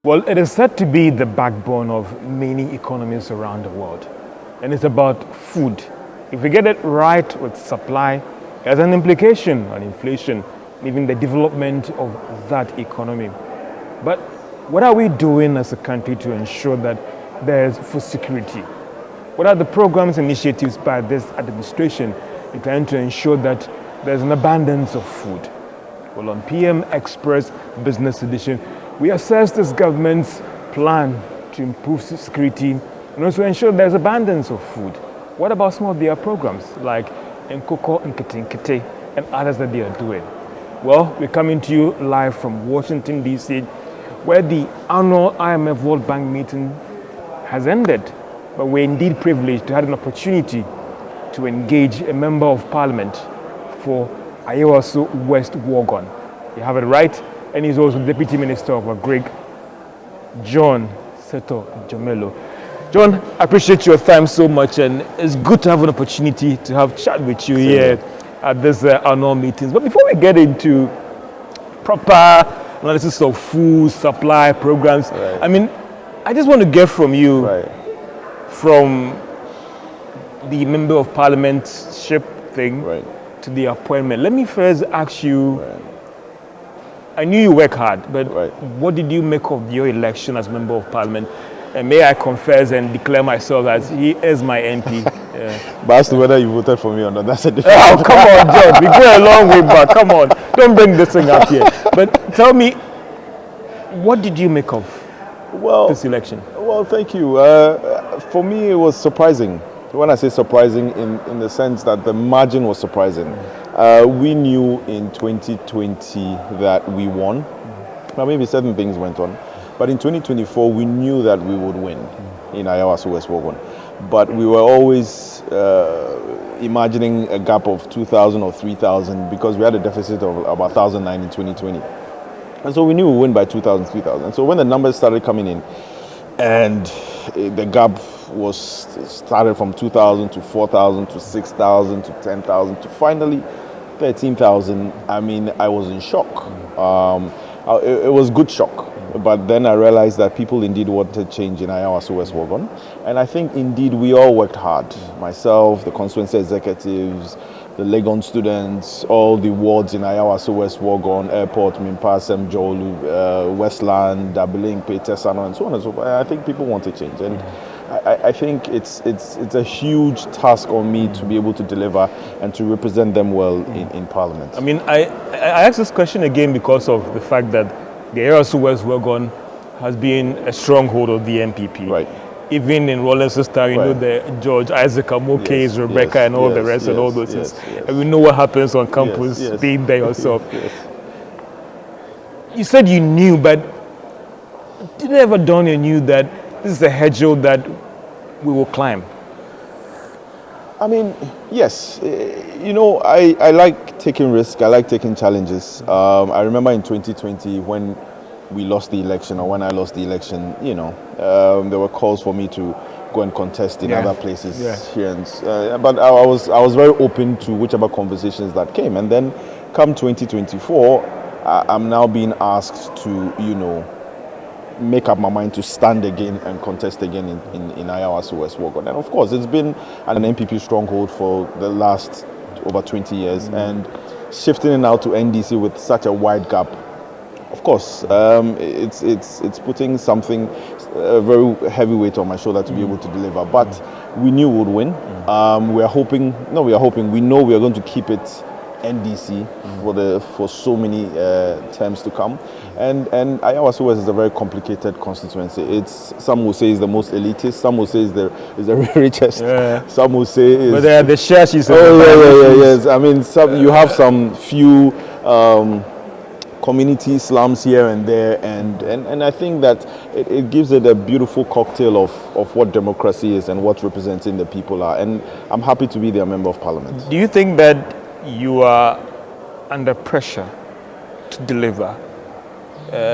Well, it is said to be the backbone of many economies around the world. And it's about food. If we get it right with supply, it has an implication on inflation, even the development of that economy. But what are we doing as a country to ensure that there's food security? What are the programs, initiatives by this administration in trying to ensure that there's an abundance of food? Well, on PM Express Business Edition, we assess this government's plan to improve security and also ensure there's abundance of food. What about some of their programs like Nkoko Nkete and others that they are doing? Well, we're coming to you live from Washington, D.C., where the annual IMF World Bank meeting has ended. But we're indeed privileged to have an opportunity to engage a member of parliament for Ayawaso West Wuogon. You have it right. And he's also the Deputy Minister of Agric, John Seto Dumelo. John, I appreciate your time so much, and it's good to have an opportunity to have chat with you here at this annual meetings. But before we get into proper analysis of food supply programs, I mean, I just want to get from you, from the Member of Parliamentship thing to the appointment. Let me first ask you, I knew you work hard, but what did you make of your election as Member of Parliament? And may I confess and declare myself as he is my MP. But as to whether you voted for me or not, that's a different Oh, come on, John. We go a long way back. Come on. Don't bring this thing up here. But tell me, what did you make of this election? Well, thank you. For me, it was surprising. When I say surprising, in the sense that the margin was surprising. We knew in 2020 that we won. Now, maybe certain things went on. But in 2024, we knew that we would win in Ayawaso West Wuogon. But we were always imagining a gap of 2,000 or 3,000 because we had a deficit of about 1,009 in 2020. And so we knew we would win by 2,000, 3,000. So when the numbers started coming in and the gap started from 2,000 to 4,000 to 6,000 to 10,000 to finally 13,000, I mean, I was in shock. It was good shock. But then I realized that people indeed wanted change in Ayawaso West Wuogon. And I think indeed we all worked hard. Myself, the constituency executives, the Legon students, all the wards in Ayawaso West Wuogon, Airport, Mimpasem, Jolu, Westland, Dabeling, Petesano, and so on and so forth. I think people want to change. And I think it's a huge task on me to be able to deliver and to represent them well in Parliament. I mean, I asked this question again because of the fact that the Ayawaso West Wuogon has been a stronghold of the MPP. Even in Rawlins' time, you know, the George Isaac Amoke's, Rebecca, and all the rest, and all those things. And we know what happens on campus, being there yourself. You said you knew, but did it ever dawn on you that this is a hedgerow that we will climb? I mean, yes. You know, I like taking risks. I like taking challenges. I remember in 2020 when we lost the election, or when I lost the election, you know, there were calls for me to go and contest in other places here. But I was very open to whichever conversations that came. And then come 2024, I'm now being asked to, you know, make up my mind to stand again and contest again in Ayawaso West Wuogon. And of course, it's been an MPP stronghold for the last over 20 years. And shifting it now to NDC with such a wide gap, of course, it's putting something, a very heavy weight on my shoulder to be able to deliver. But we knew we would win. We know we are going to keep it NDC for so many terms to come. And Ayawaso West is a very complicated constituency. Some will say it's the most elitist, some will say it's the richest, some will say but they are the shashies. Yes. I mean, you have some few community slums here and there, and I think that it gives it a beautiful cocktail of what democracy is and what representing the people are. And I'm happy to be their Member of Parliament. Do you think that you are under pressure to deliver,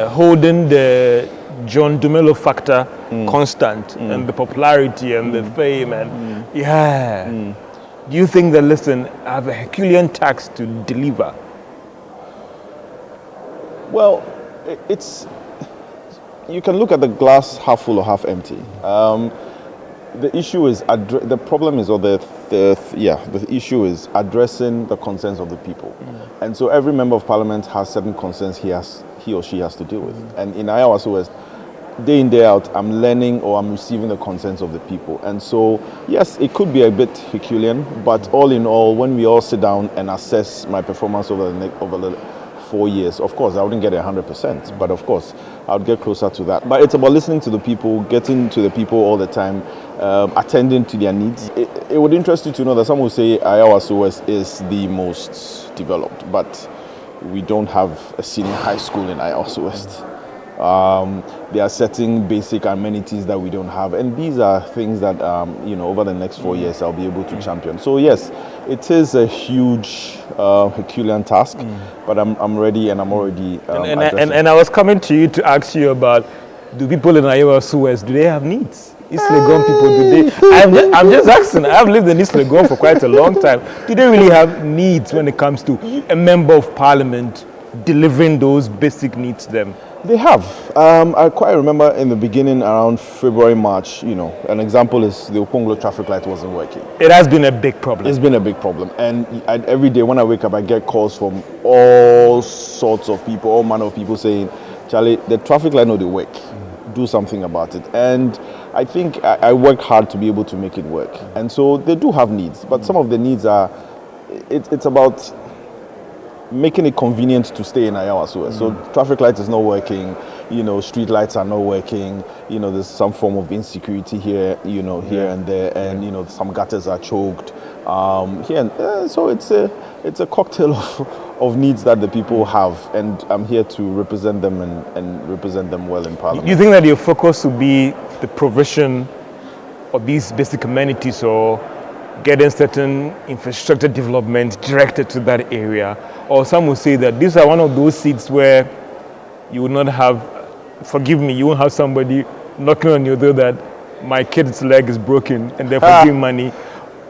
holding the John Dumelo factor constant, and the popularity and the fame, and do you think that, listen, I have a Herculean task to deliver? Well, it's you can look at the glass half full or half empty. The issue is the problem is, or the issue is addressing the concerns of the people, and so every member of parliament has certain concerns he or she has to deal with. And in Ayawaso West, day in day out, I'm learning or I'm receiving the concerns of the people. And so yes, it could be a bit Herculean, but all in all, when we all sit down and assess my performance over the 4 years, of course I wouldn't get 100%, but of course I would get closer to that. But it's about listening to the people, getting to the people all the time, attending to their needs. It would interest you to know that some will say Ayawaso West is the most developed, but we don't have a senior high school in Ayawaso West. There are certain basic amenities that we don't have, and these are things that over the next 4 years I'll be able to champion. So yes, it is a huge Herculean task, but I'm ready, and I'm already and I was coming to you to ask you about, do people in Ayawaso West, do they have needs? East Legon people, do they? I'm just asking. I've lived in East Legon for quite a long time. Do they really have needs when it comes to a member of parliament delivering those basic needs to them? They have. I quite remember in the beginning, around February, March, an example is the Okonglo traffic light wasn't working. It has been a big problem. It's been a big problem. And every day when I wake up, I get calls from all sorts of people, all manner of people saying, Charlie, the traffic light no they work. Do something about it. And I think I work hard to be able to make it work. And so they do have needs, but some of the needs are, it's about making it convenient to stay in Ayawaso. So traffic light is not working, street lights are not working, there's some form of insecurity here, here and there, and some gutters are choked. So it's a cocktail of needs that the people have, and I'm here to represent them and represent them well in Parliament. You think that your focus will be the provision of these basic amenities, or getting certain infrastructure development directed to that area? Or some will say that these are one of those seats where you will not have, forgive me, you won't have somebody knocking on your door that my kid's leg is broken and therefore give money.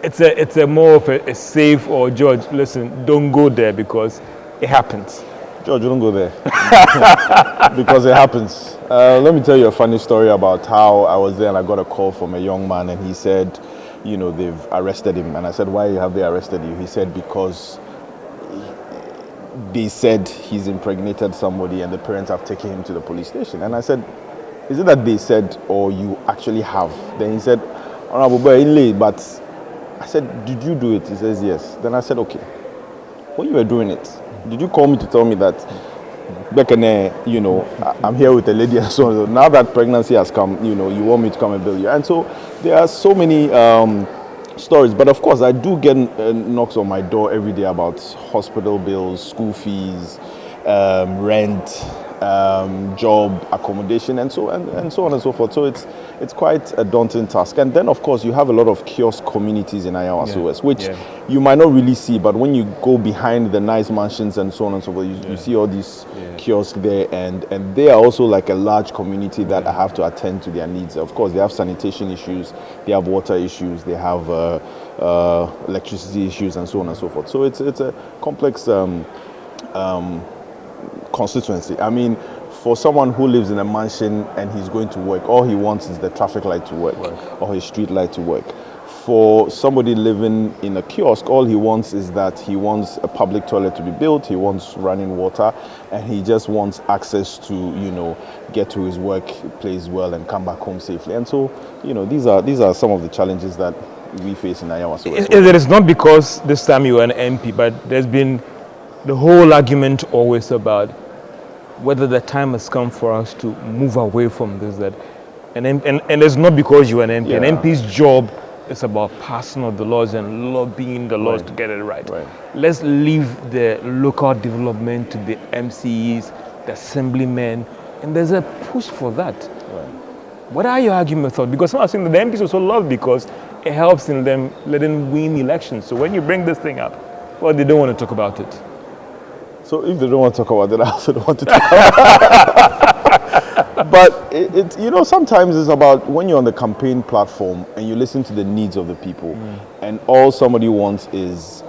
It's a more of a safe, or George, listen, don't go there because it happens. George, don't go there because it happens. Let me tell you a funny story about how I was there and I got a call from a young man and he said, they've arrested him. And I said, why have they arrested you? He said, because they said he's impregnated somebody and the parents have taken him to the police station. And I said, is it that they said or you actually have? Then he said, Honorable boy, but I said, did you do it? He says, yes. Then I said, okay. When you were doing it, did you call me to tell me that, I'm here with a lady and so on. Now that pregnancy has come, you want me to come and bill you. And so there are so many stories. But of course, I do get knocks on my door every day about hospital bills, school fees, rent, job, accommodation, and so on and so forth. So it's quite a daunting task. And then, of course, you have a lot of kiosk communities in Ayawaso West, which you might not really see, but when you go behind the nice mansions and so on and so forth, you see all these kiosks there, and they are also like a large community that I have to attend to their needs. Of course, they have sanitation issues, they have water issues, they have electricity issues, and so on and so forth. So it's a complex constituency. I mean, for someone who lives in a mansion and he's going to work, all he wants is the traffic light to work or his street light to work. For somebody living in a kiosk, all he wants is that he wants a public toilet to be built, he wants running water, and he just wants access to, get to his workplace well and come back home safely. And so, these are some of the challenges that we face in Ayawaso. It is not because this time you were an MP, but there's been the whole argument always about whether the time has come for us to move away from this, and it's not because you're an MP. Yeah. An MP's job is about passing of the laws and lobbying the laws to get it right. Let's leave the local development to the MCs, the assemblymen, and there's a push for that. What are your arguments on? Because some are saying that the MPs also love because it helps in them letting win elections. So when you bring this thing up, well, they don't want to talk about it. So if they don't want to talk about it, I also don't want to talk about it. But sometimes it's about when you're on the campaign platform and you listen to the needs of the people, and all somebody wants is,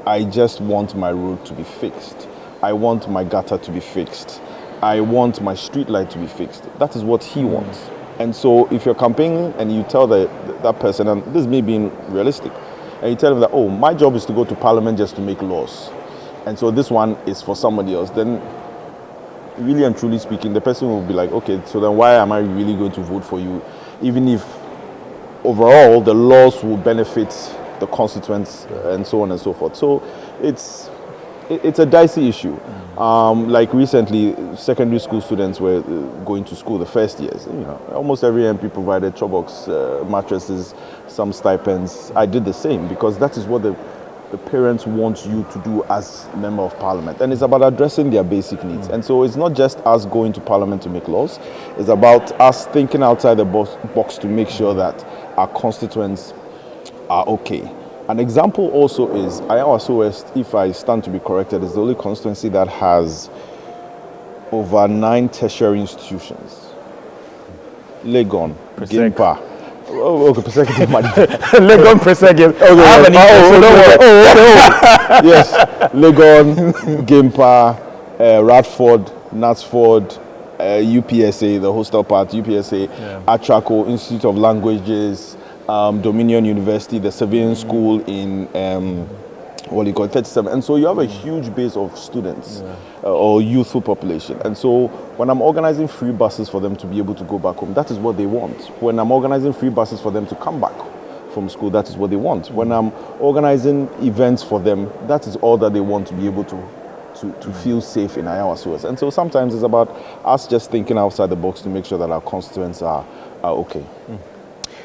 I just want my road to be fixed. I want my gutter to be fixed. I want my street light to be fixed. That is what he wants. And so if you're campaigning and you tell that person, and this is me being realistic, and you tell them that, oh, my job is to go to parliament just to make laws, and so this one is for somebody else, then really and truly speaking, the person will be like, okay, so then why am I really going to vote for you, even if overall the laws will benefit the constituents and so on and so forth. So it's a dicey issue. Like recently, secondary school students were going to school the first years. Almost every MP provided chobox, mattresses, some stipends. I did the same because that is what the parents want you to do as member of parliament, and it's about addressing their basic needs. And so it's not just us going to parliament to make laws, it's about us thinking outside the box to make sure that our constituents are okay. An example also is Ayawaso West, if I stand to be corrected, is the only constituency that has over 9 tertiary institutions. Legon, Gimpa. Oh, okay, Legon Presec. Yes, Legon, Gimpa, Radford, Knatsford, UPSA, the hostel part, UPSA, Atraco, Institute of Languages, Dominion University, the Civilian School in what do you call it, 37. And so you have a huge base of students or youthful population. And so when I'm organizing free buses for them to be able to go back home, that is what they want. When I'm organizing free buses for them to come back from school, that is what they want. When I'm organizing events for them, that is all that they want, to be able to feel safe in Ayawaso. And so sometimes it's about us just thinking outside the box to make sure that our constituents are okay.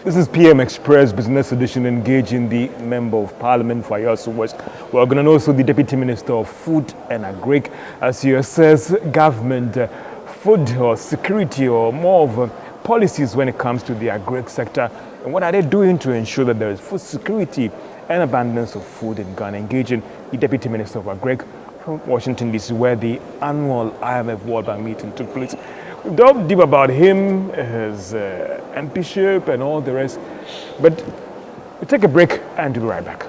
This is PM Express Business Edition, engaging the Member of Parliament for Ayawaso West. We're going to know also the Deputy Minister of Food and Agric as he assess government food or security or more of policies when it comes to the agric sector, and what are they doing to ensure that there is food security and abundance of food in Ghana. Engaging the Deputy Minister of Agric from Washington, D.C., where the annual IMF World Bank meeting took place. We've delved deep about him, his MPship and all the rest. But we'll take a break and we'll be right back.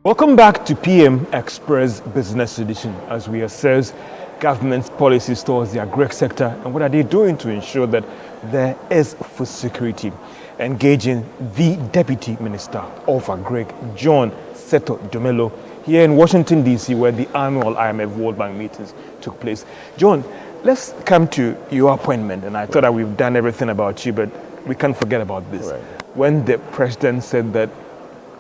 Welcome back to PM Express Business Edition as we assess government's policies towards the agric sector and what are they doing to ensure that there is food security. Engaging the Deputy Minister of Agric, John Seto Dumelo, here in Washington, D.C., where the annual IMF World Bank meetings took place. John, let's come to your appointment. And I thought that we've done everything about you, but we can't forget about this. Right. When the president said that,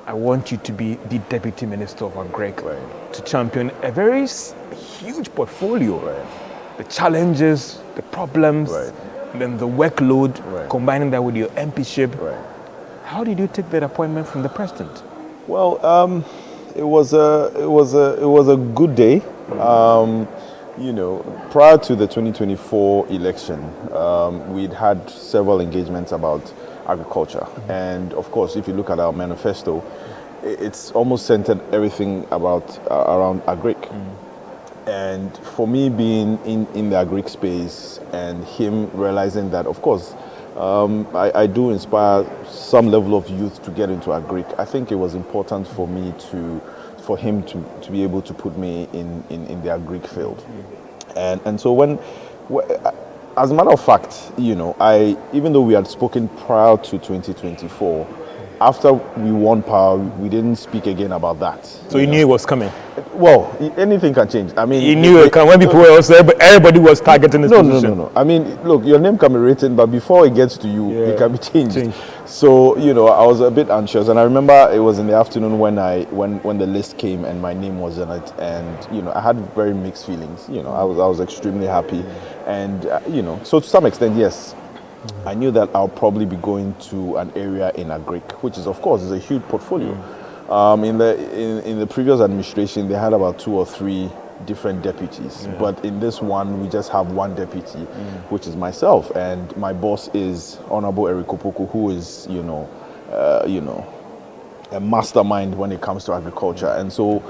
I want you to be the Deputy Minister of Agric, to champion a very huge portfolio. The challenges, the problems, then the workload, combining that with your MPship. How did you take that appointment from the president? Well, it was a good day. Prior to the 2024 election, we'd had several engagements about agriculture, and of course, if you look at our manifesto, it's almost centered everything around agric. And for me, being in the agric space and him realizing that, of course, I do inspire some level of youth to get into agric. I think it was important for me for him to be able to put me in the agric field. And so as a matter of fact, even though we had spoken prior to 2024, after we won power, we didn't speak again about that. So you knew it was coming? Well, anything can change. I mean, you knew it can. When people were also, everybody was targeting this position. No. I mean, look, your name can be written, but before it gets to you, it can be changed. So, I was a bit anxious, and I remember it was in the afternoon when the list came and my name was on it, and I had very mixed feelings. I was extremely happy, and so to some extent, yes. I knew that I'll probably be going to an area in agric, which is, of course, is a huge portfolio. In the previous administration, they had about 2 or 3 different deputies, but in this one, we just have one deputy, which is myself, and my boss is Honorable Eric Opoku, who is, a mastermind when it comes to agriculture, and so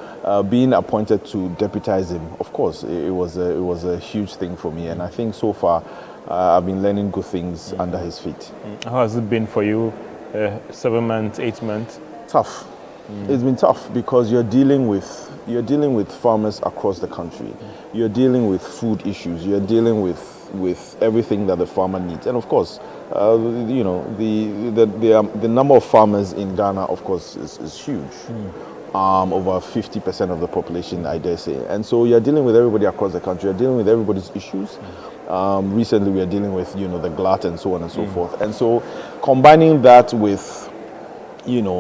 being appointed to deputize him, of course, it was a huge thing for me, and I think so far. I've been learning good things under his feet. How has it been for you? 7 months, 8 months? Tough. It's been tough because you're dealing with farmers across the country. You're dealing with food issues. You're dealing with everything that the farmer needs, and of course, the number of farmers in Ghana, of course, is huge. Over 50% of the population, I dare say, and so you're dealing with everybody across the country. You're dealing with everybody's issues. Recently, we are dealing with the glut and so on and so forth, and so combining that with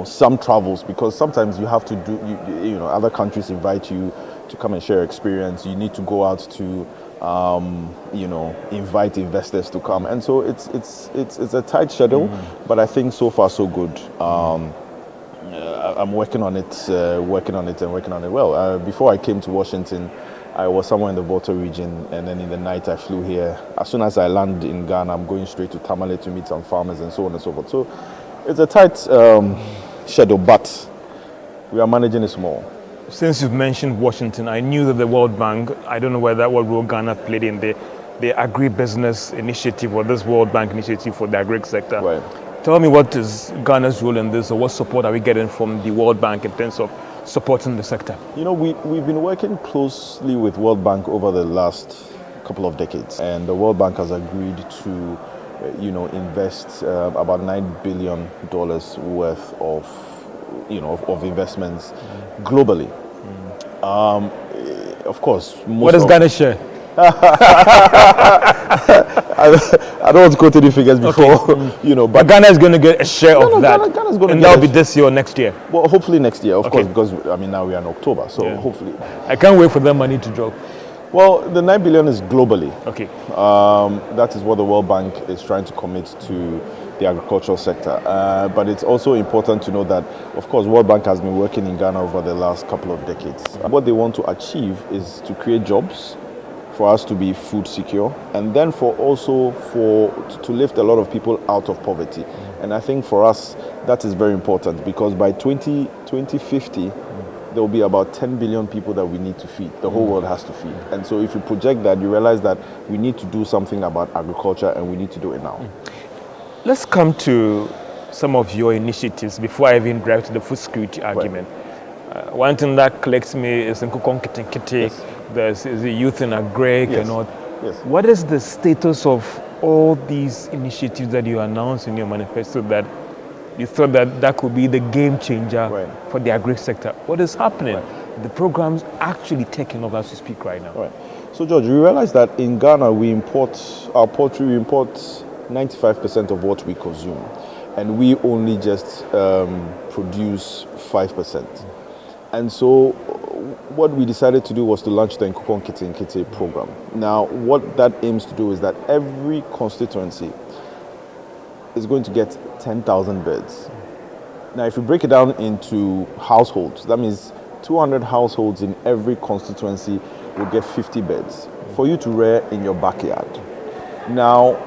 some travels, because sometimes you have to do, other countries invite you to come and share experience. You need to go out to, invite investors to come. And so it's a tight schedule, but I think so far so good. I'm working on it well. Before I came to Washington, I was somewhere in the Volta region, and then in the night I flew here. As soon as I land in Ghana, I'm going straight to Tamale to meet some farmers and so on and so forth. So it's a tight schedule, but we are managing it small. Since you've mentioned Washington, I knew that the World Bank, I don't know what role Ghana played in the agribusiness initiative or this World Bank initiative for the agric sector. Right. Tell me, what is Ghana's role in this, or what support are we getting from the World Bank in terms of supporting the sector? We've been working closely with World Bank over the last couple of decades, and the World Bank has agreed to invest about $9 billion worth of investments globally. Of course, what does Ghana share? I don't want to go to the figures before, okay. But Ghana is going to get a share of that. Ghana's going to and that'll be this year or next year? Well, hopefully next year, of okay. course, because now we are in October, so hopefully. I can't wait for that money to drop. Well, the $9 billion is globally. Okay. That is what the World Bank is trying to commit to the agricultural sector. But it's also important to know that, of course, World Bank has been working in Ghana over the last couple of decades. What they want to achieve is to create jobs, for us to be food secure, and then to lift a lot of people out of poverty. And I think for us, that is very important, because by 2050, there will be about 10 billion people that we need to feed. The whole world has to feed. And so if you project that, you realize that we need to do something about agriculture, and we need to do it now. Let's come to some of your initiatives before I even drive to the food security argument. Right. One thing that collects me is in Kukonkitinkiti, there's the youth in Agric and all. Yes. What is the status of all these initiatives that you announced in your manifesto that you thought that could be the game changer for the agri sector? What is happening? Right. The program's actually taking off as we speak right now. Right. So, George, we realize that in Ghana, we import 95% of what we consume, and we only just produce 5%. And so what we decided to do was to launch the Nkukon Nkiti program. Now, what that aims to do is that every constituency is going to get 10,000 beds. Now, if you break it down into households, that means 200 households in every constituency will get 50 beds for you to rear in your backyard. Now,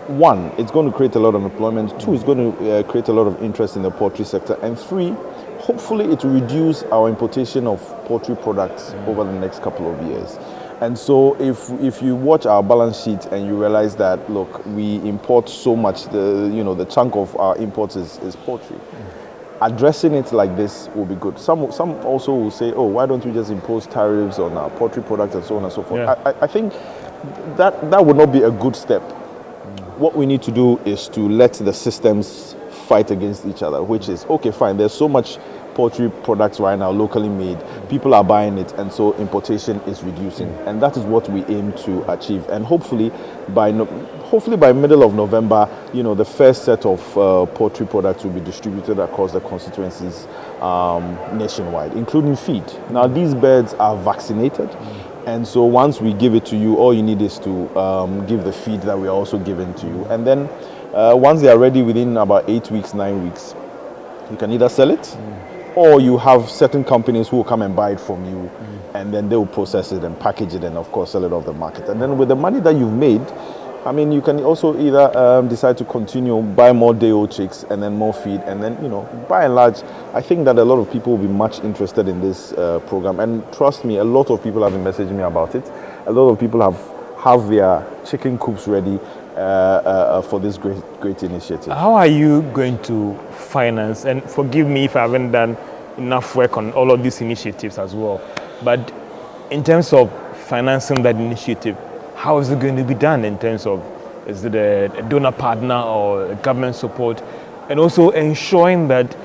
one, it's going to create a lot of employment. Two, it's going to create a lot of interest in the poultry sector. And three, hopefully it will reduce our importation of poultry products over the next couple of years. And so if you watch our balance sheet and you realize that, look, we import so much, the chunk of our imports is poultry. Addressing it like this will be good. Some also will say, oh, why don't we just impose tariffs on our poultry products and so on and so forth. Yeah. I think that would not be a good step. What we need to do is to let the systems fight against each other, which is, okay, fine, there's so much poultry products right now locally made, people are buying it, and so importation is reducing. And that is what we aim to achieve. And hopefully by middle of November, the first set of poultry products will be distributed across the constituencies nationwide, including feed. Now, these birds are vaccinated. And so once we give it to you, all you need is to give the feed that we are also giving to you. And then once they are ready within about 8 weeks, 9 weeks, you can either sell it or you have certain companies who will come and buy it from you and then they will process it and package it and, of course, sell it off the market. And then with the money that you've made, you can also either decide to continue, buy more day-old chicks and then more feed. And then, by and large, I think that a lot of people will be much interested in this program. And trust me, a lot of people have been messaging me about it. A lot of people have their chicken coops ready for this great initiative. How are you going to finance? And forgive me if I haven't done enough work on all of these initiatives as well. But in terms of financing that initiative, how is it going to be done in terms of, is it a donor partner or government support? And also ensuring that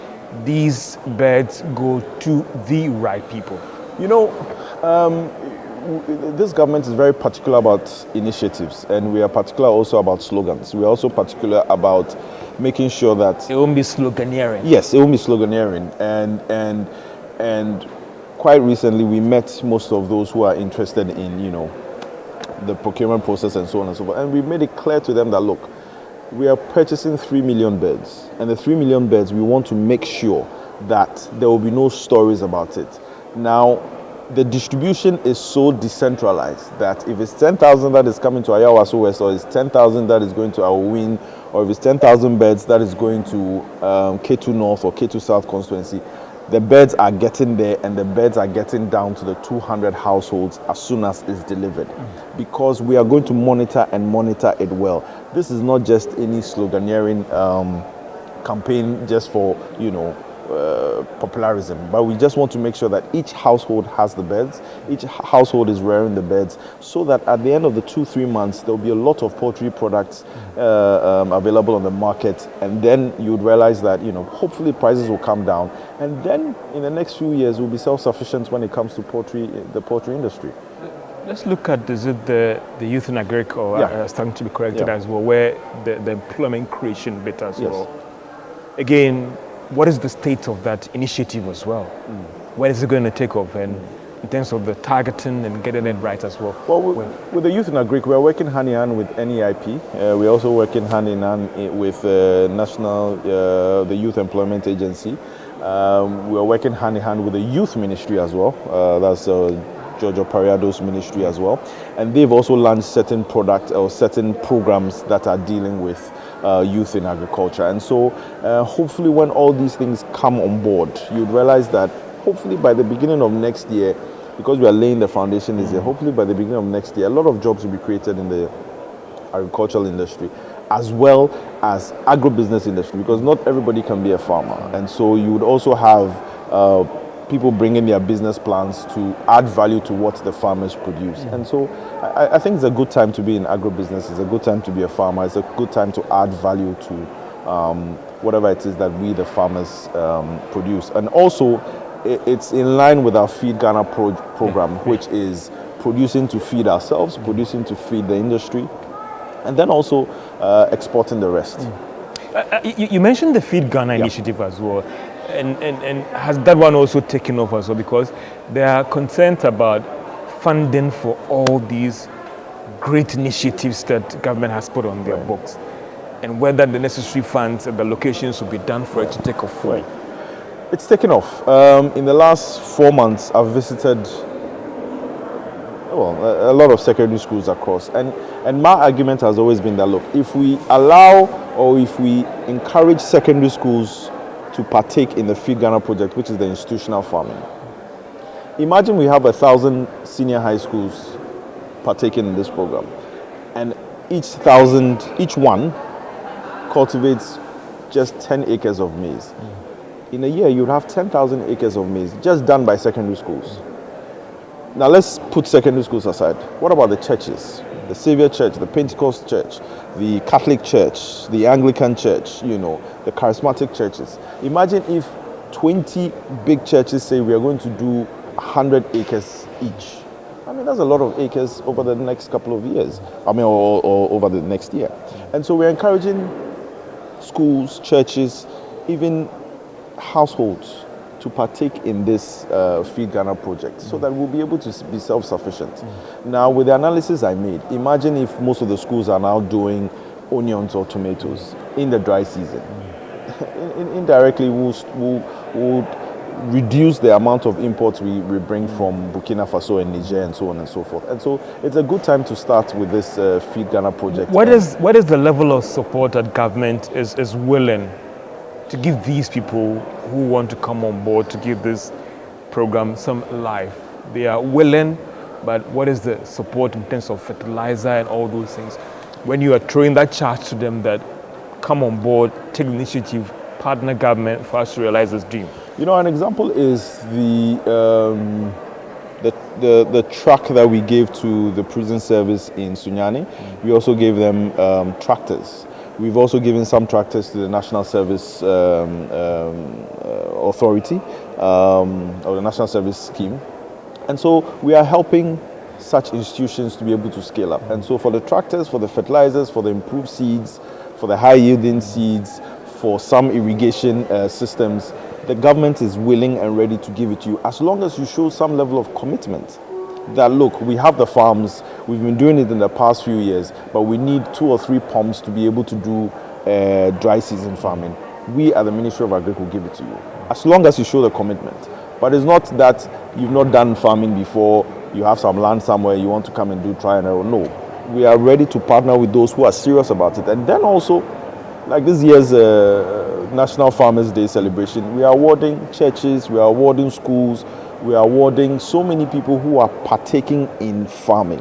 these birds go to the right people. You know, this government is very particular about initiatives, and we are particular also about slogans. We are also particular about making sure that it won't be sloganeering. Yes, it won't be sloganeering. And quite recently, we met most of those who are interested in, you know, the procurement process and so on and so forth. And we made it clear to them that, look, we are purchasing 3 million birds, and the 3 million birds, we want to make sure that there will be no stories about it. Now, the distribution is so decentralized that if it's 10,000 that is coming to Ayawaso West, or it's 10,000 that is going to Awin, or if it's 10,000 birds that is going to K2 North or K2 South constituency, the birds are getting there, and the birds are getting down to the 200 households as soon as it's delivered. Because we are going to monitor it well. This is not just any sloganeering campaign just for, you know, popularism, but we just want to make sure that each household has the birds, each household is rearing the birds, so that at the end of the 2-3 months there will be a lot of poultry products available on the market, and then you would realize that, you know, hopefully prices will come down, and then in the next few years we'll be self-sufficient when it comes to poultry, the poultry industry. Let's look at, is it the youth in Agric, or starting to be corrected as well, where the employment creation bit as well. Again, what is the state of that initiative as well? Where is it going to take off, and in terms of the targeting and getting it right as well? Well, with the youth in Agric, we are working hand in hand with NEIP. We're also working hand in hand with the Youth Employment Agency. We are working hand in hand with the Youth Ministry as well. That's Giorgio Pariado's ministry as well. And they've also launched certain products or certain programs that are dealing with youth in agriculture. And so hopefully when all these things come on board, you'd realize that hopefully by the beginning of next year, because we are laying the foundation this year, hopefully by the beginning of next year, a lot of jobs will be created in the agricultural industry as well as agribusiness industry, because not everybody can be a farmer. And so you would also have people bringing their business plans to add value to what the farmers produce. And so I think it's a good time to be in agribusiness. It's a good time to be a farmer. It's a good time to add value to whatever it is that we, the farmers, produce. And also, it's in line with our Feed Ghana program, which is producing to feed ourselves, producing to feed the industry, and then also exporting the rest. You mentioned the Feed Ghana initiative as well. And has that one also taken off as well? Because there are concerns about funding for all these great initiatives that government has put on their books, and whether the necessary funds and the locations will be done for it to take off. Right. It's taken off. In the last 4 months, I've visited a lot of secondary schools across, and my argument has always been that, look, if we allow or if we encourage secondary schools to partake in the Feed Ghana project, which is the institutional farming. Imagine we have 1,000 senior high schools partaking in this program, and each one cultivates just 10 acres of maize. In a year, you'd have 10,000 acres of maize just done by secondary schools. Now let's put secondary schools aside. What about the churches? The Saviour Church, the Pentecost Church, the Catholic Church, the Anglican Church, you know, the charismatic churches. Imagine if 20 big churches say we are going to do 100 acres each. I mean, that's a lot of acres over the next couple of years. I mean, or over the next year. And so we're encouraging schools, churches, even households to partake in this Feed Ghana project, so that we'll be able to be self-sufficient. Now, with the analysis I made, imagine if most of the schools are now doing onions or tomatoes in the dry season. Indirectly, we'll reduce the amount of imports we bring from Burkina Faso and Niger and so on and so forth. And so it's a good time to start with this Feed Ghana project. What is the level of support that government is willing to give these people who want to come on board to give this program some life? They are willing, but what is the support in terms of fertilizer and all those things? When you are throwing that charge to them that come on board, take the initiative, partner government for us to realize this dream. You know, an example is the truck that we gave to the prison service in Sunyani. We also gave them tractors. We've also given some tractors to the National Service Authority or the National Service Scheme. And so we are helping such institutions to be able to scale up. And so for the tractors, for the fertilizers, for the improved seeds, for the high yielding seeds, for some irrigation systems, the government is willing and ready to give it to you as long as you show some level of commitment. That look, we have the farms, we've been doing it in the past few years, but we need 2 or 3 pumps to be able to do dry season farming. We at the Ministry of Agric will give it to you, as long as you show the commitment. But it's not that you've not done farming before, you have some land somewhere, you want to come and do try and error. No, we are ready to partner with those who are serious about it. And then also, like this year's National Farmers Day celebration, we are awarding churches, we are awarding schools, we are awarding so many people who are partaking in farming.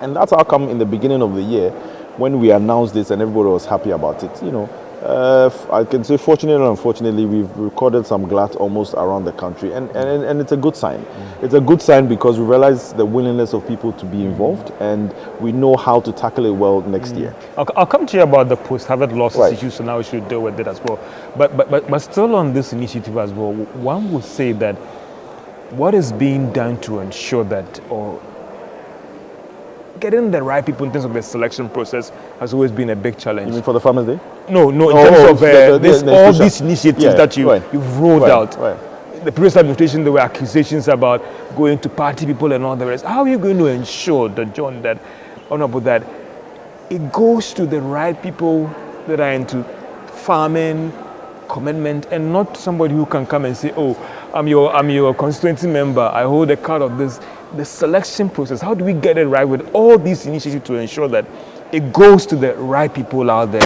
And that's how come in the beginning of the year, when we announced this and everybody was happy about it, you know, I can say fortunately and unfortunately, we've recorded some glut almost around the country, and it's a good sign. It's a good sign because we realize the willingness of people to be involved, and we know how to tackle it well next year. I'll come to you about the post-harvest losses Right. issue, so now we should deal with it as well. But still on this initiative as well, one would say that what is being done to ensure that, or getting the right people in terms of the selection process has always been a big challenge. You mean for the Farmers Day? No, in terms of all these initiatives that you've rolled out. Right. The previous administration, there were accusations about going to party people and all the rest. How are you going to ensure that, John, that it goes to the right people that are into farming, commitment, and not somebody who can come and say, oh, I'm your constituency member, I hold a card of this. The selection process, how do we get it right with all these initiatives to ensure that it goes to the right people out there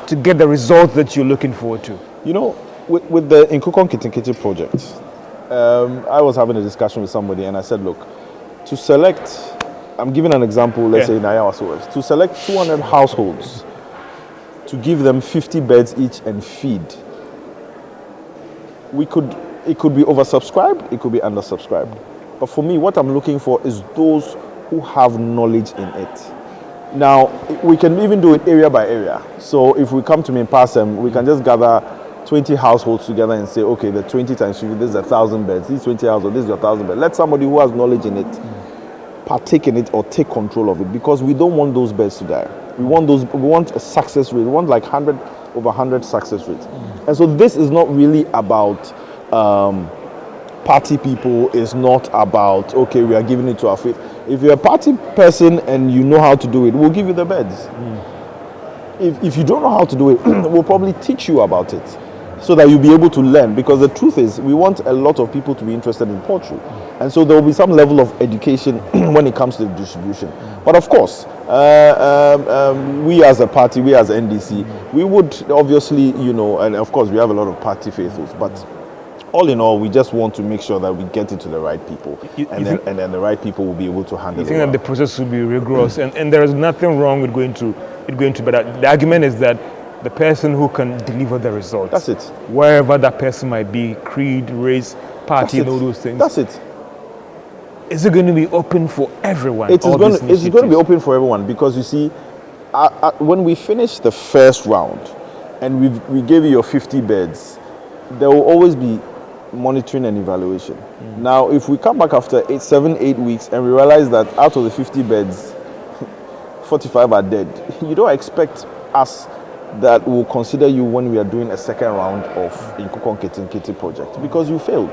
to get the results that you're looking forward to? You know, with the Nkukon Kitinkiti project, I was having a discussion with somebody and I said, look, to select, I'm giving an example, let's say in Ayawaso, to select 200 households, to give them 50 beds each and feed, it could be oversubscribed, it could be undersubscribed. But for me, what I'm looking for is those who have knowledge in it. Now, we can even do it area by area. So if we come to Mimpasem, we can just gather 20 households together and say, okay, the 20 times 50, this is 1,000 beds. These 20 households, this is 1,000 beds. Let somebody who has knowledge in it partake in it or take control of it, because we don't want those beds to die. We want a success rate. We want like over 100 success rates. And so this is not really about party people, is not about, okay, we are giving it to our faith. If you're a party person and you know how to do it, we'll give you the beds. If you don't know how to do it, we'll probably teach you about it so that you'll be able to learn. Because the truth is, we want a lot of people to be interested in poultry. And so there will be some level of education when it comes to the distribution. But of course, we as a party, we as NDC, we would obviously, you know, and of course we have a lot of party faithfuls, but all in all, we just want to make sure that we get it to the right people, and then the right people will be able to handle it. You think that the process will be rigorous, and there is nothing wrong with going to, but the argument is that the person who can deliver the results, that's it. Wherever that person might be, creed, race, party, and all those things. That's it. Is it going to be open for everyone? It's going to be open for everyone, because you see, when we finish the first round, and we gave you your 50 beds, there will always be monitoring and evaluation. Now, if we come back after 7-8 weeks and we realize that out of the 50 beds, 45 are dead, you don't expect us that will consider you when we are doing a second round of Nkukon Kitinkiti project, because you failed.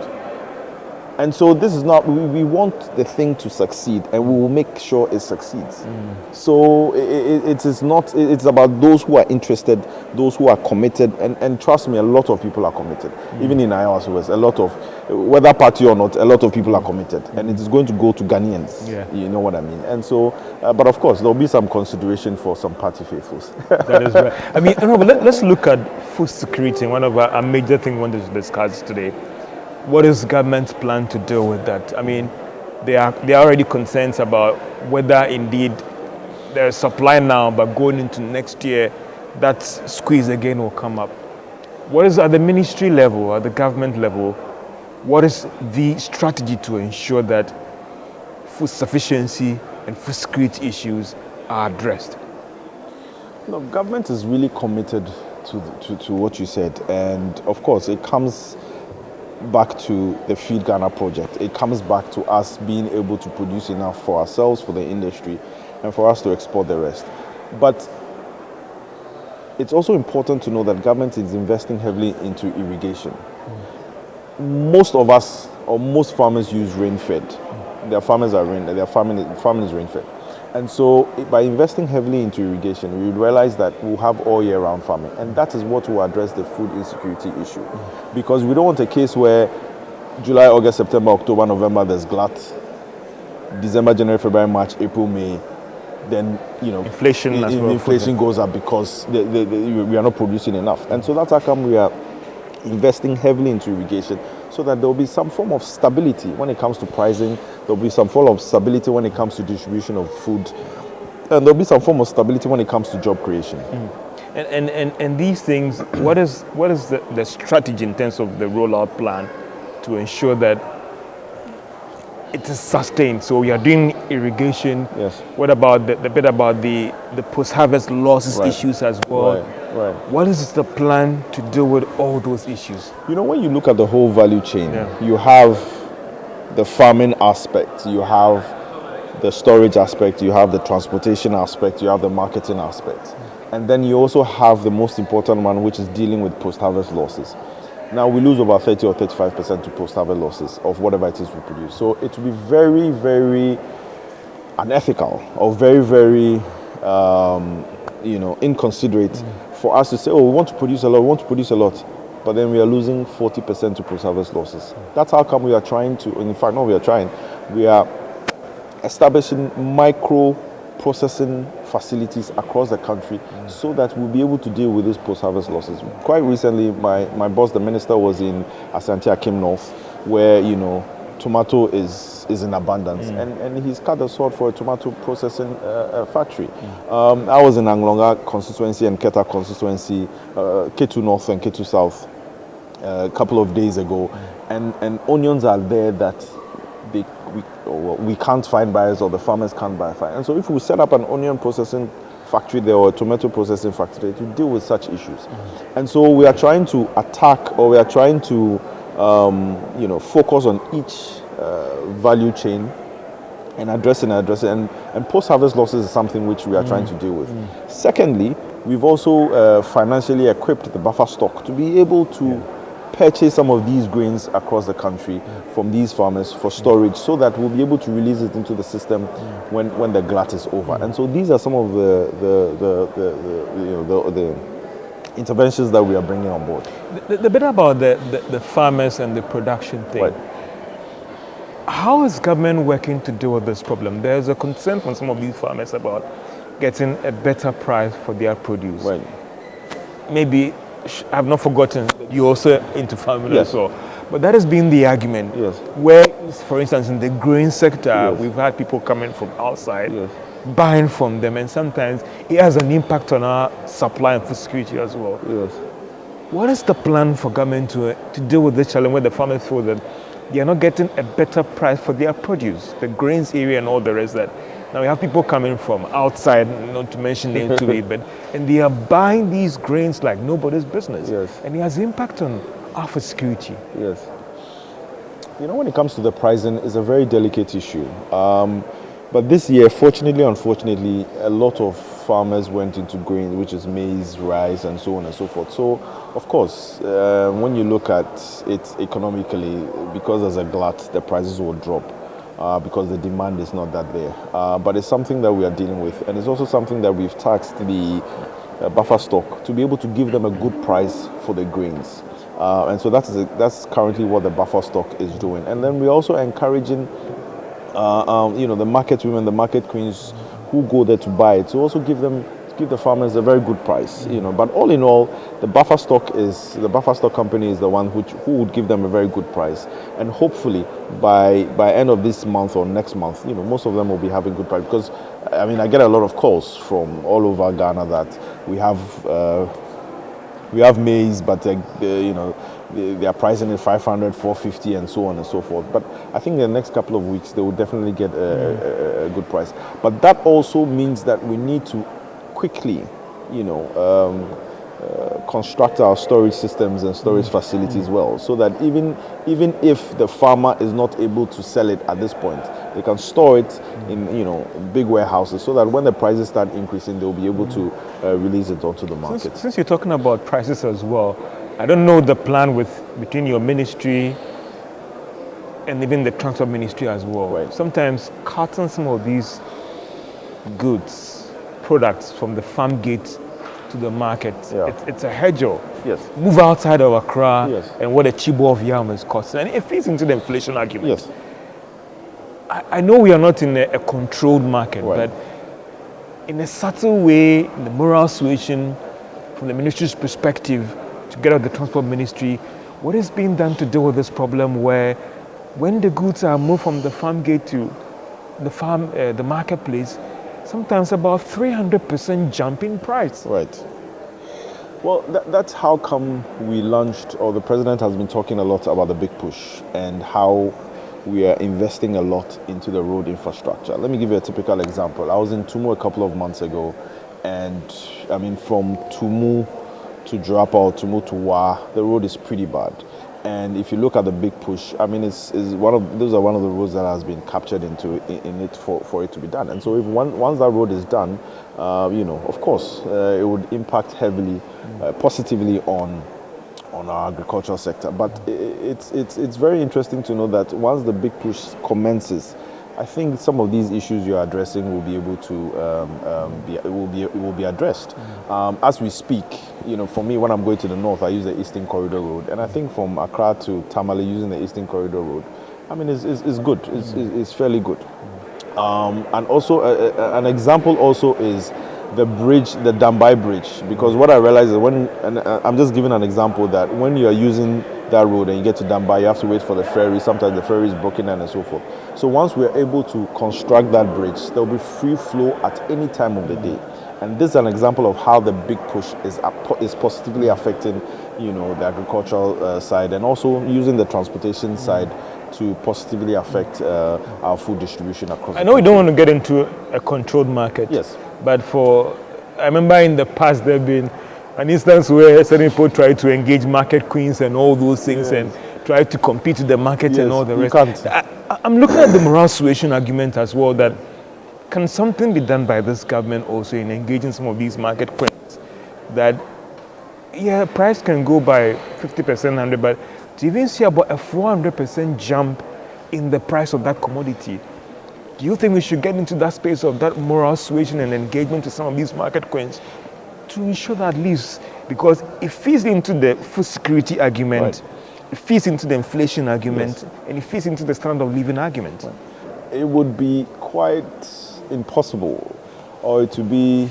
And so this is not, we want the thing to succeed, and we will make sure it succeeds. So it is not, it's about those who are interested, those who are committed, and trust me, a lot of people are committed. Even in Iowa, a lot of, whether party or not, a lot of people are committed, and it is going to go to Ghanaians. You know what I mean? And so, but of course, there will be some consideration for some party faithfuls. That is right. I mean, but let's look at food security, one of our major things we want to discuss today. What is government's plan to deal with that? I mean, there are already concerns about whether indeed there is supply now, but going into next year, that squeeze again will come up. What is at the ministry level, at the government level, what is the strategy to ensure that food sufficiency and food security issues are addressed? No, government is really committed to what you said, and of course it comes back to the Feed Ghana project. It comes back to us being able to produce enough for ourselves, for the industry, and for us to export the rest. But it's also important to know that government is investing heavily into irrigation. Most of us, or most farmers, use rain-fed. Their farmers are farming is rain-fed. And so by investing heavily into irrigation, we realize that we'll have all year round farming. And that is what will address the food insecurity issue. Because we don't want a case where July, August, September, October, November, there's glut. December, January, February, March, April, May, then, inflation goes up because we are not producing enough. And so that's how come we are investing heavily into irrigation, so that there will be some form of stability when it comes to pricing, there will be some form of stability when it comes to distribution of food, and there will be some form of stability when it comes to job creation. And these things, what is the strategy in terms of the rollout plan to ensure that it is sustained? So we are doing irrigation. Yes. What about the bit about the post-harvest losses issues as well? Right. What is the plan to deal with all those issues? You know, when you look at the whole value chain, you have the farming aspect, you have the storage aspect, you have the transportation aspect, you have the marketing aspect. And then you also have the most important one, which is dealing with post-harvest losses. Now, we lose over 30 or 35% to post-harvest losses of whatever it is we produce. So it will be very, very unethical or very, very, inconsiderate for us to say, oh, we want to produce a lot, but then we are losing 40% to post-harvest losses. That's how come we are trying to, we are establishing micro-processing facilities across the country so that we'll be able to deal with these post-harvest losses. Quite recently, my boss, the minister, was in Asante Akim North, where, tomato is in abundance, and he's cut the sword for a tomato processing factory. I was in Anglonga constituency and Keta constituency, Ketu North and Ketu South, a couple of days ago, and onions are there that we can't find buyers, or the farmers can't buy. And so if we set up an onion processing factory there or a tomato processing factory to deal with such issues. And so we are trying to attack, or we are trying to focus on each value chain and address it. And post-harvest losses is something which we are trying to deal with. Secondly, we've also financially equipped the buffer stock to be able to purchase some of these grains across the country from these farmers for storage, so that we'll be able to release it into the system when the glut is over. And so these are some of the interventions that we are bringing on board. The bit about the farmers and the production thing. Right. How is government working to deal with this problem? There's a concern from some of these farmers about getting a better price for their produce. Right. Maybe, I've not forgotten, you're also into farming Yes. also. But that has been the argument. Yes. Where, for instance, in the grain sector, Yes. we've had people coming from outside, Yes. buying from them, and sometimes it has an impact on our supply and food security as well. Yes. What is the plan for government to deal with this challenge where the farmers feel that they are not getting a better price for their produce, the grains area and all the rest that? Now we have people coming from outside, not to mention into it, and they are buying these grains like nobody's business. Yes. And it has impact on our food security. Yes. When it comes to the pricing, it's a very delicate issue. But this year, fortunately, unfortunately, a lot of farmers went into grains, which is maize, rice, and so on and so forth. So, of course, when you look at it economically, because there's a glut, the prices will drop. Because the demand is not that there. But it's something that we are dealing with. And it's also something that we've taxed the buffer stock to be able to give them a good price for the grains. And so that's currently what the buffer stock is doing. And then we're also encouraging the market women, the market queens who go there to buy it, to also give the farmers a very good price. But all in all, the buffer stock company is the one who would give them a very good price. And hopefully by end of this month or next month, most of them will be having good price. Because I get a lot of calls from all over Ghana that we have maize, but they are pricing it 500, 450, and so on and so forth. But I think in the next couple of weeks, they will definitely get a good price. But that also means that we need to quickly, construct our storage systems and storage facilities well, so that even if the farmer is not able to sell it at this point, they can store it in big warehouses, so that when the prices start increasing, they'll be able to release it onto the market. Since you're talking about prices as well, I don't know the plan between your ministry and even the transport ministry as well. Right. Sometimes carting some of these goods, products from the farm gate to the market, it's a hedger. Yes. Move outside of Accra, Yes. and what a chibo of yam is costing, and it fits into the inflation argument. Yes. I know we are not in a controlled market, Right. but in a subtle way, in the moral suasion, from the ministry's perspective, together with the transport ministry, what is being done to deal with this problem where when the goods are moved from the farm gate to the marketplace, sometimes about 300% jump in price. Right. Well, that's how come we launched, or the president has been talking a lot about the big push and how we are investing a lot into the road infrastructure. Let me give you a typical example. I was in Tumu a couple of months ago, and I mean, from Tumu to Drapa or Tumu to Wa, the road is pretty bad. And if you look at the big push, I mean, those are one of the roads that has been captured in it for it to be done. And so if once that road is done, of course, it would impact heavily, positively on our agricultural sector. But it's very interesting to know that once the big push commences, I think some of these issues you're addressing will be able to will be addressed. As we speak, for me, when I'm going to the north, I use the Eastern Corridor Road, and I think from Accra to Tamale using the Eastern Corridor Road, I mean, it's good. It's fairly good. And also an example also is the bridge, the Dambai Bridge, because what I realized is I'm just giving an example that when you are using that road and you get to Dambai, you have to wait for the ferry. Sometimes the ferry is broken down and so forth. So once we are able to construct that bridge, there will be free flow at any time of the day. And this is an example of how the big push is positively affecting, the agricultural side, and also using the transportation side to positively affect our food distribution across. I know we don't want to get into a controlled market. Yes. But I remember in the past there have been an instance where certain people try to engage market queens and all those things, and try to compete with the market and all the rest. I'm looking at the moral suasion argument as well, that can something be done by this government also in engaging some of these market queens, that price can go by 50%, 100%, but to even see about a 400% jump in the price of that commodity, do you think we should get into that space of that moral suasion and engagement to some of these market queens to ensure that at least, because it feeds into the food security argument, right, it feeds into the inflation argument, and it feeds into the standard of living argument? It would be quite impossible, or it would be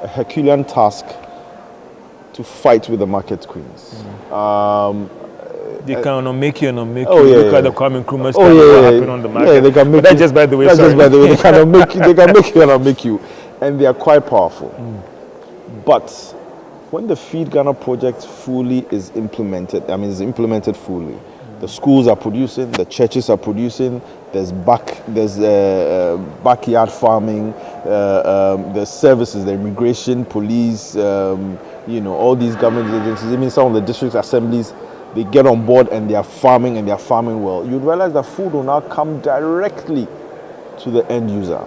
a Herculean task to fight with the market queens. They can make you and not make you. Look at the Kwame Nkrumah stuff happen on the market. Yeah, they can make that's just by the way. That's just by the way. They cannot make you. They can make you and not make you, and they are quite powerful. But when the Feed Ghana project fully is implemented, it's implemented fully. The schools are producing, the churches are producing. There's backyard farming. The services, the immigration, police, all these government agencies, even some of the district assemblies, they get on board and they are farming, and they are farming well. You'd realize that food will now come directly to the end user.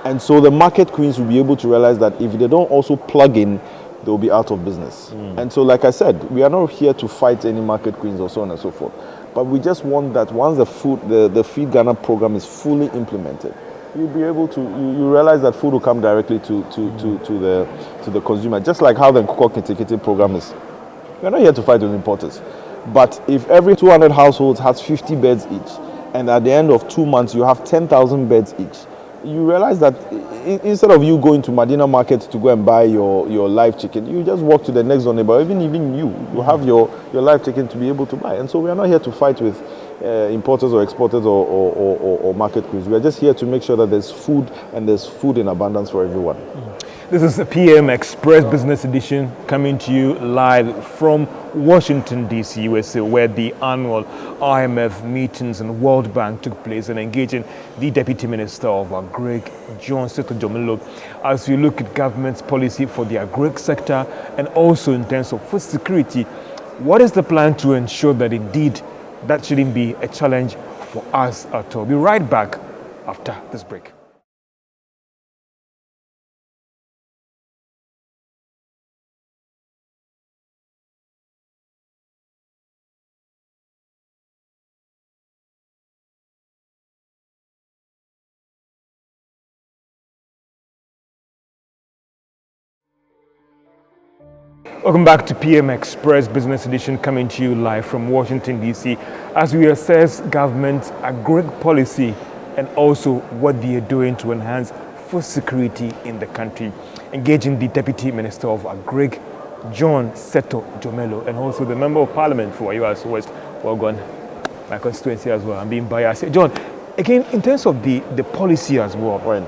And so the market queens will be able to realize that if they don't also plug in, they'll be out of business. And so, like I said, we are not here to fight any market queens or so on and so forth. But we just want that once the Feed Ghana program is fully implemented, you'll be able to, you realize that food will come directly to the consumer. Just like how the Nkukor Kitikiti program is. We're not here to fight with importers. But if every 200 households has 50 beds each, and at the end of 2 months you have 10,000 beds each, you realize that instead of you going to Medina Market to go and buy your live chicken, you just walk to the next door neighbor. Even you have your live chicken to be able to buy. And so we are not here to fight with importers or exporters or market queens. We are just here to make sure that there's food, and there's food in abundance for everyone. This is the PM Express Business Edition coming to you live from Washington, D.C., USA, where the annual IMF meetings and World Bank took place, and engaging the Deputy Minister of Agric, John Dumelo, as we look at government's policy for the Agric sector and also in terms of food security. What is the plan to ensure that indeed that shouldn't be a challenge for us at all? We'll be right back after this break. Welcome back to PM Express Business Edition, coming to you live from Washington, D.C. as we assess government's agric policy and also what they are doing to enhance food security in the country. Engaging the Deputy Minister of Agric, John Dumelo, and also the Member of Parliament for Wiafe West, Wagon, my constituency as well. I'm being biased. John, again, in terms of the policy as well, Right.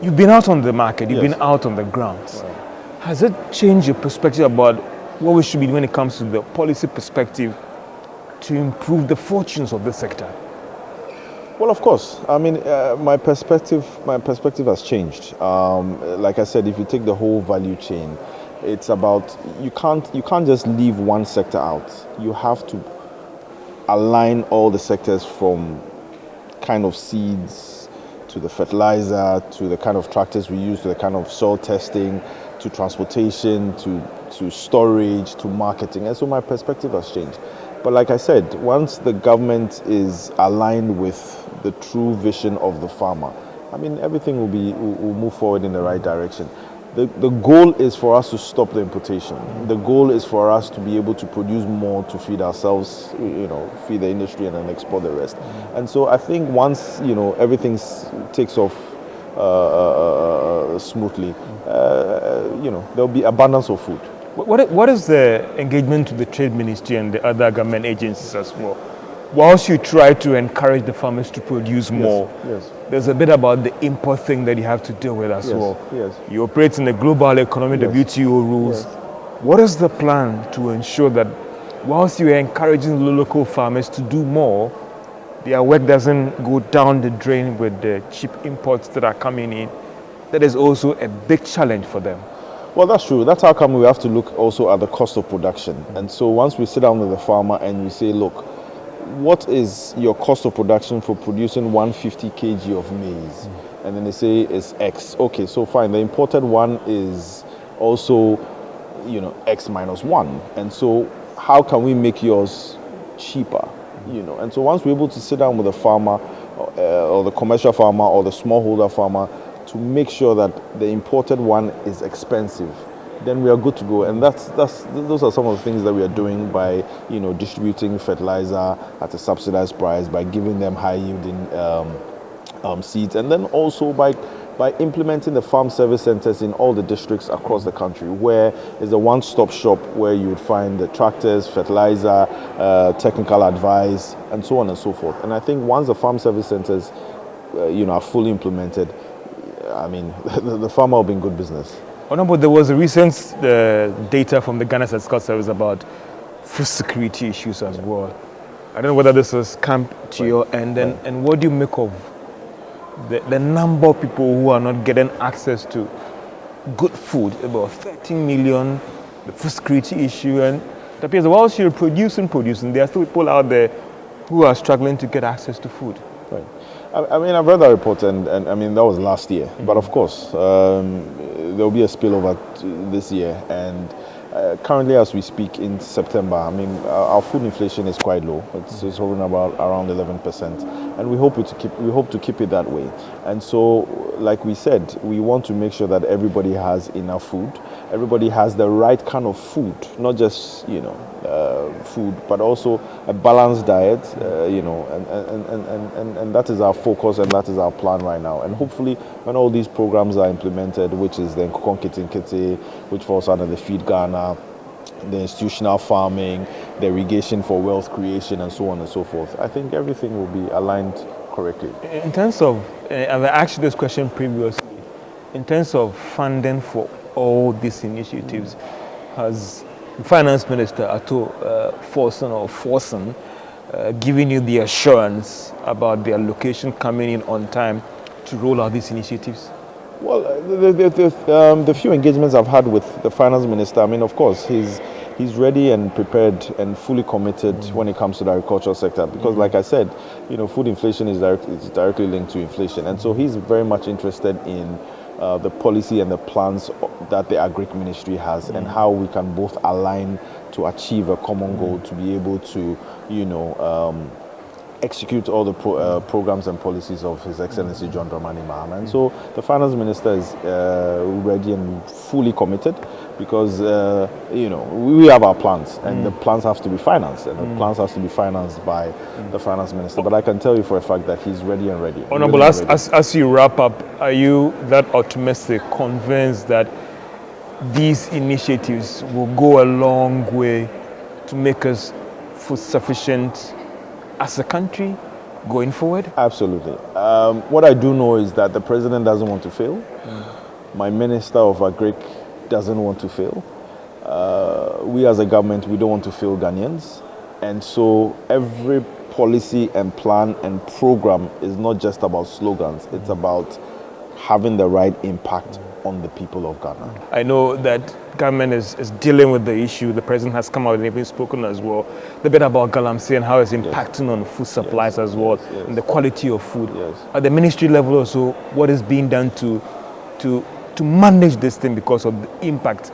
You've been out on the market, you've Yes. been out on the grounds. Right. Has it changed your perspective about what we should be doing when it comes to the policy perspective to improve the fortunes of the sector? Well, of course. I mean, my perspective has changed. Like I said, if you take the whole value chain, it's about you can't just leave one sector out. You have to align all the sectors, from kind of seeds to the fertilizer to the kind of tractors we use to the kind of soil testing to transportation to storage to marketing. And so my perspective has changed. But like I said, once the government is aligned with the true vision of the farmer, I mean, everything will move forward in the right direction. The goal is for us to stop the importation. The goal is for us to be able to produce more to feed ourselves, feed the industry and then export the rest. And so I think once, everything takes off smoothly, there'll be abundance of food. What is the engagement to the Trade Ministry and the other government agencies as well? Whilst you try to encourage the farmers to produce more, Yes. there's a bit about the import thing that you have to deal with as well. Yes. You operate in the global economy, the WTO rules. Yes. What is the plan to ensure that whilst you are encouraging the local farmers to do more, their work doesn't go down the drain with the cheap imports that are coming in? That is also a big challenge for them. Well, that's true. That's how come we have to look also at the cost of production. And so once we sit down with the farmer and we say, look, what is your cost of production for producing 150 kg of maize? And then they say it's X. Okay, so fine. The imported one is also, X minus 1. And so how can we make yours cheaper? And so once we're able to sit down with the farmer or the commercial farmer or the smallholder farmer to make sure that the imported one is expensive, then we are good to go. And those are some of the things that we are doing by distributing fertilizer at a subsidized price, by giving them high yielding seeds, and then also by implementing the farm service centers in all the districts across the country, where is a one-stop shop where you would find the tractors, fertilizer, technical advice, and so on and so forth. And I think once the farm service centers are fully implemented, I mean, the farmer will be in good business. Oh no, but there was a recent data from the Ghana Statistical Service about food security issues as well. I don't know whether this has come to your end, and what do you make of the number of people who are not getting access to good food? About 13 million, the food security issue, and it appears whilst you're producing, there are still people out there who are struggling to get access to food. Right. I mean, I've read that report, and I mean, that was last year. But of course, there will be a spillover this year. And currently, as we speak in September, I mean, our food inflation is quite low. It's hovering about around 11%, and we hope to keep it that way. And so, like we said, we want to make sure that everybody has enough food. Everybody has the right kind of food, not just food, but also a balanced diet. And that is our focus, and that is our plan right now. And hopefully, when all these programs are implemented, which is the Nkokon Kiti, which falls under the Feed Ghana, the institutional farming, the irrigation for wealth creation, and so on and so forth, I think everything will be aligned correctly. In terms of, I've asked you this question previously, in terms of funding for all these initiatives, has the Finance Minister Ato Forson giving you the assurance about the allocation coming in on time to roll out these initiatives? Well, the few engagements I've had with the Finance Minister, I mean, of course, he's ready and prepared and fully committed when it comes to the agricultural sector, because like I said, food inflation is directly linked to inflation, and so he's very much interested in the policy and the plans that the Agric ministry has and how we can both align to achieve a common goal to be able to execute all the programs and policies of His Excellency John Dramani Mahama. And so the Finance Minister is ready and fully committed, because we have our plans, and the plans have to be financed, and the plans have to be financed by the Finance Minister. But I can tell you for a fact that he's ready and ready. Honorable, as you wrap up, are you that optimistic, convinced that these initiatives will go a long way to make us food sufficient as a country going forward? Absolutely. What I do know is that the President doesn't want to fail. My Minister of Agric doesn't want to fail. We as a government, we don't want to fail Ghanaians. And so every policy and plan and program is not just about slogans. It's about having the right impact on the people of Ghana. I know that government is dealing with the issue. The President has come out and even spoken as well a bit about galamsey and how it's impacting on food supplies as well, and the quality of food. At the ministry level also, what is being done to manage this thing because of the impact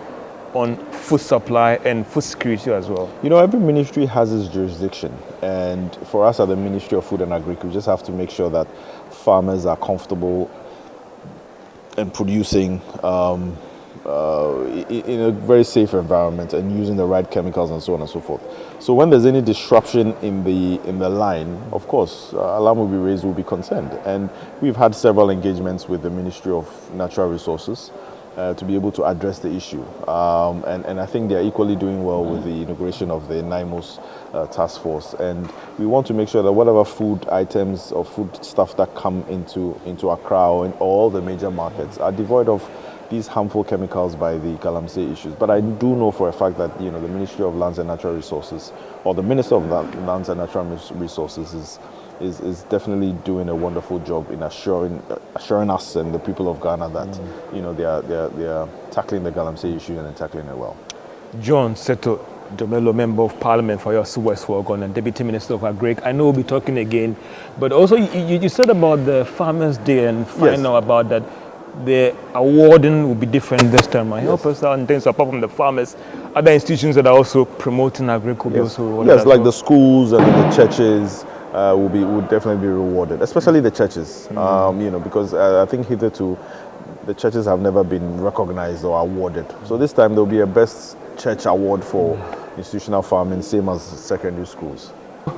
on food supply and food security as well? Every ministry has its jurisdiction, and for us at the Ministry of Food and Agric, we just have to make sure that farmers are comfortable and producing in a very safe environment and using the right chemicals and so on and so forth. So when there's any disruption in the line, of course, alarm will be raised, we'll be concerned. And we've had several engagements with the Ministry of Natural Resources to be able to address the issue. And I think they're equally doing well with the inauguration of the NIMOS task force. And we want to make sure that whatever food items or food stuff that come into Accra or in all the major markets are devoid of these harmful chemicals by the galamsey issues. But I do know for a fact that the Ministry of Lands and Natural Resources, or the Minister of Lands and Natural Resources, is definitely doing a wonderful job in assuring us and the people of Ghana that they are tackling the galamsey issue and tackling it well. John Seto Dumelo, Member of Parliament for your West Wogon and Deputy Minister of Agric. I know we'll be talking again, but also you said about the Farmers' Day and find out about that. The awarding will be different this time. Help us out in terms of, apart from the farmers, other institutions that are also promoting Agric will be also rewarded. Yes, like the schools and the churches will definitely be rewarded, especially the churches. Because I think hitherto the churches have never been recognized or awarded. So this time there will be a Best Church Award for institutional farming, same as secondary schools.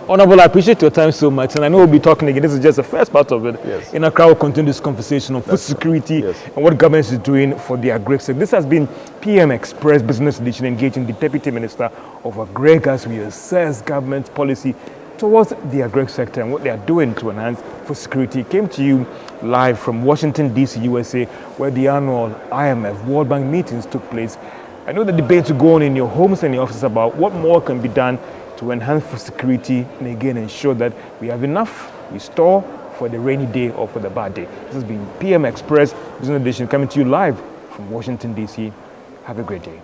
Honorable, I appreciate your time so much, and I know we'll be talking again. This is just the first part of it. Yes. In Accra, we'll continue this conversation on food security and what government is doing for the Agric sector. This has been PM Express Business Edition, engaging the Deputy Minister of Agric as we assess government policy towards the Agric sector and what they are doing to enhance food security. It came to you live from Washington, D.C., USA, where the annual IMF World Bank meetings took place. I know the debates will go on in your homes and your offices about what more can be done to enhance food security and again ensure that we have enough, we store for the rainy day or for the bad day. This has been PM Express Business Edition coming to you live from Washington, D.C. Have a great day.